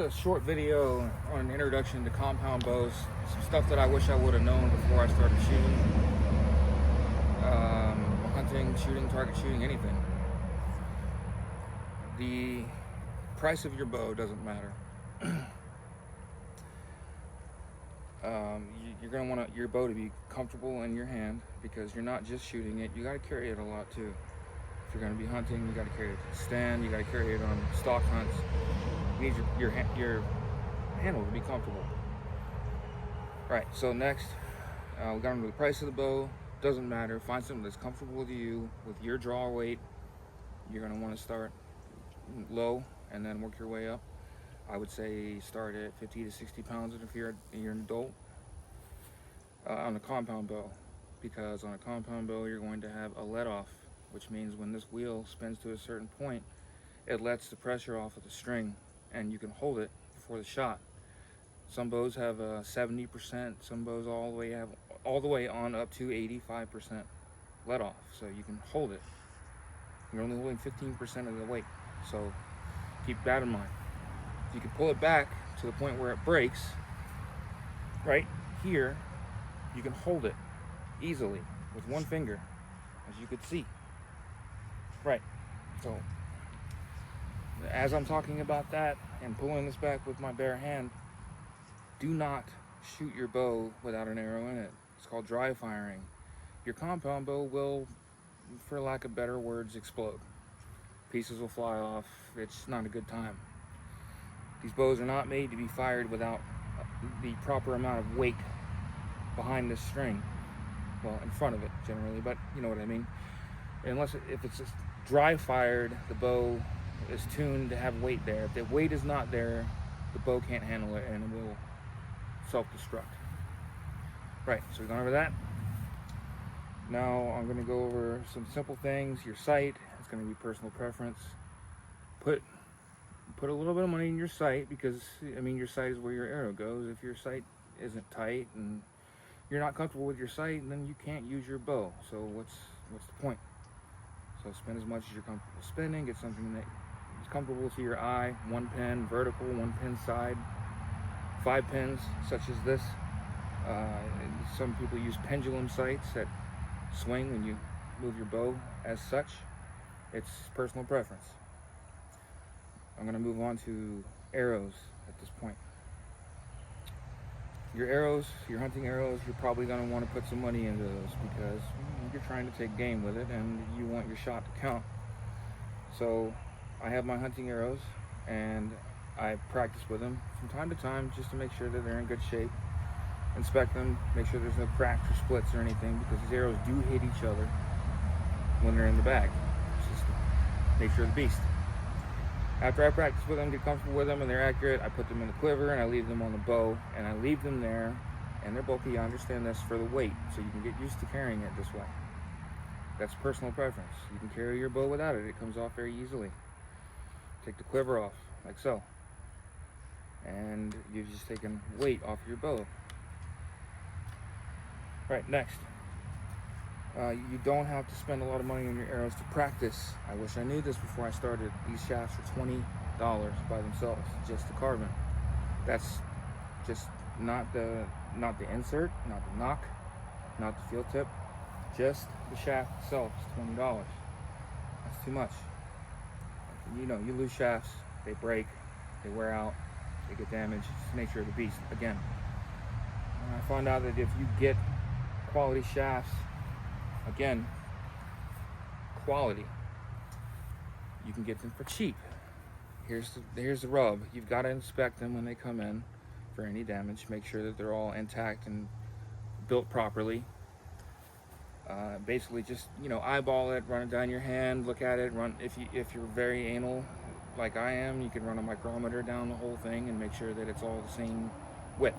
a short video on an introduction to compound bows. Some stuff that I wish I would have known before I started shooting. Hunting, shooting, target shooting, anything. The price of your bow doesn't matter. You're going to want your bow to be comfortable in your hand, because you're not just shooting it, you got to carry it a lot too. If you're going to be hunting, you got to carry it to stand, you got to carry it on stalk hunts. You need your handle to be comfortable. Right, so next, we got into the price of the bow. Doesn't matter, find something that's comfortable with you, with your draw weight. You're going to want to start low and then work your way up. I would say start at 50 to 60 pounds if you're an adult on a compound bow, because on a compound bow you're going to have a let off, which means when this wheel spins to a certain point, it lets the pressure off of the string and you can hold it before the shot. Some bows have 70%, some bows all the way on up to 85% let off, so you can hold it. You're only holding 15% of the weight, so keep that in mind. You can pull it back to the point where it breaks. Right here, you can hold it easily with one finger, as you could see. Right, so as I'm talking about that and pulling this back with my bare hand, do not shoot your bow without an arrow in it. It's called dry firing. Your compound bow will, for lack of better words, explode. Pieces will fly off. It's not a good time. These bows are not made to be fired without the proper amount of weight behind this string. Well, in front of it generally, but you know what I mean. If it's just dry fired, the bow is tuned to have weight there. If the weight is not there, the bow can't handle it and it will self-destruct. Right, so we've gone over that. Now I'm going to go over some simple things. Your sight, it's going to be personal preference. Put a little bit of money in your sight, because your sight is where your arrow goes. If your sight isn't tight and you're not comfortable with your sight, then you can't use your bow. So what's the point? So spend as much as you're comfortable spending. Get something that is comfortable to your eye. 1 pin vertical, 1 pin side, 5 pins such as this. Some people use pendulum sights that swing when you move your bow as such. It's personal preference. I'm going to move on to arrows at this point. Your arrows, your hunting arrows, you're probably going to want to put some money into those, because you're trying to take game with it and you want your shot to count. So I have my hunting arrows and I practice with them from time to time just to make sure that they're in good shape. Inspect them, make sure there's no cracks or splits or anything, because these arrows do hit each other when they're in the bag. It's just the nature of the beast. After I practice with them, get comfortable with them, and they're accurate, I put them in the quiver and I leave them on the bow, and I leave them there. And they're bulky, I understand this, for the weight, so you can get used to carrying it this way. That's personal preference. You can carry your bow without it. It comes off very easily. Take the quiver off, like so. And you've just taken weight off your bow. Right, next. You don't have to spend a lot of money on your arrows to practice. I wish I knew this before I started. These shafts are $20 by themselves, just the carbon. That's just not the insert, not the knock, not the field tip. Just the shaft itself is $20. That's too much. You lose shafts, they break, they wear out, they get damaged. It's the nature of the beast. Again, I found out that if you get quality shafts, again, quality, you can get them for cheap. Here's the rub. You've got to inspect them when they come in for any damage. Make sure that they're all intact and built properly. Basically just eyeball it, run it down your hand, look at it, run if you're very anal like I am, you can run a micrometer down the whole thing and make sure that it's all the same width.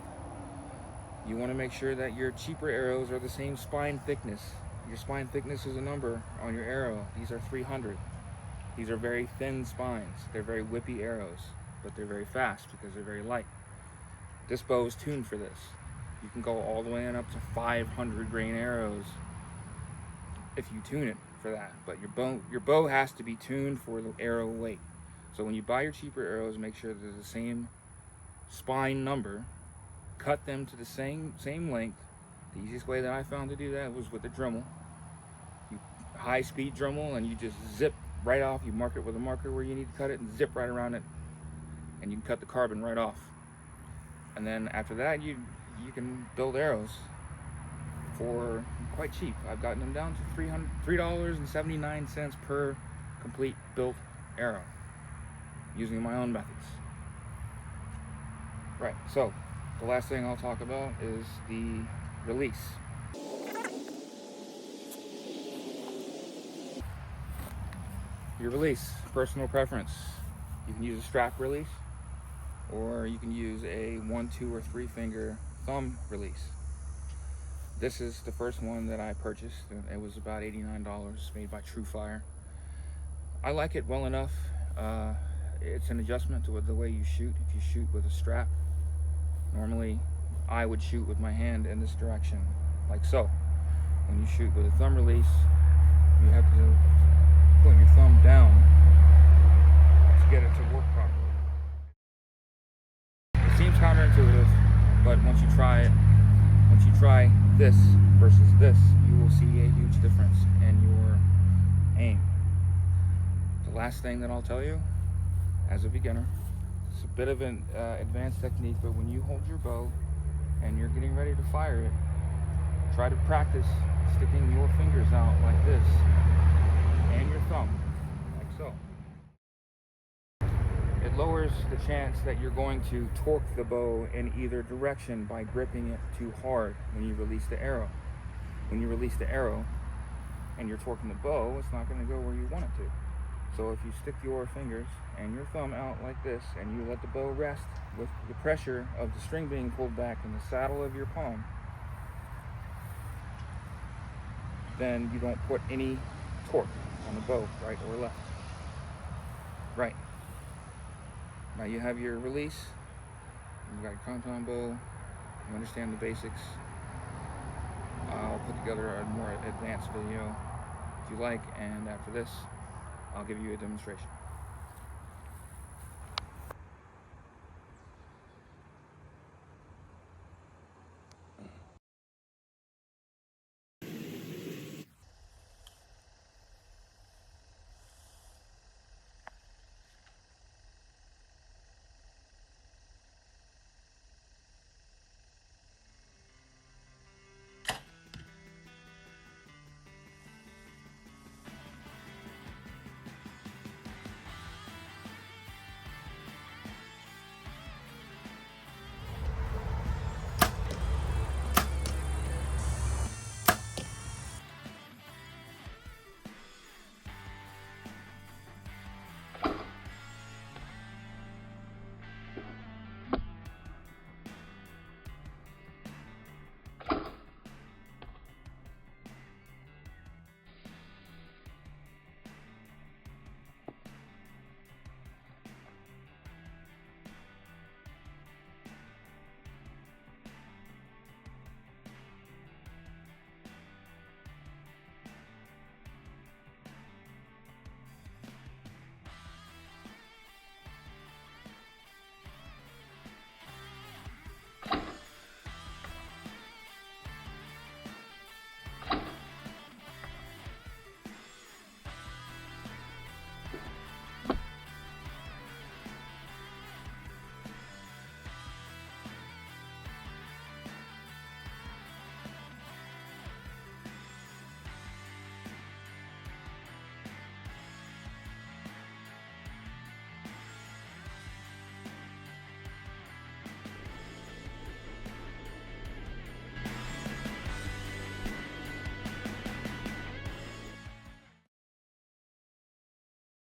You want to make sure that your cheaper arrows are the same spine thickness. Your spine thickness is a number on your arrow. These are 300. These are very thin spines. They're very whippy arrows, but they're very fast because they're very light. This bow is tuned for this. You can go all the way on up to 500 grain arrows if you tune it for that. But your bow has to be tuned for the arrow weight. So when you buy your cheaper arrows, make sure they're the same spine number, cut them to the same length. The easiest way that I found to do that was with a Dremel. High speed Dremel, and you just zip right off. You mark it with a marker where you need to cut it and zip right around it, and you can cut the carbon right off. And then after that, you can build arrows for quite cheap. I've gotten them down to $3.79 per complete built arrow using my own methods. Right, so the last thing I'll talk about is the release. Your release, personal preference. You can use a strap release, or you can use a 1, 2, or 3 finger thumb release. This is the first one that I purchased. It was about $89, made by True Fire. I like it well enough. It's an adjustment to the way you shoot. If you shoot with a strap, normally I would shoot with my hand in this direction, like so. When you shoot with a thumb release, you have to put your thumb down to get it to work properly. It seems counterintuitive, but once you try this versus this, you will see a huge difference in your aim. The last thing that I'll tell you, as a beginner, it's a bit of an advanced technique, but when you hold your bow and you're getting ready to fire it, try to practice sticking your fingers out like this and your thumb, like so. It lowers the chance that you're going to torque the bow in either direction by gripping it too hard when you release the arrow. When you release the arrow and you're torquing the bow, it's not going to go where you want it to. So if you stick your fingers and your thumb out like this, and you let the bow rest with the pressure of the string being pulled back in the saddle of your palm, then you don't put any torque on the bow, right or left. Right. Now you have your release, you've got your compound bow, you understand the basics. I'll put together a more advanced video if you like, and after this, I'll give you a demonstration.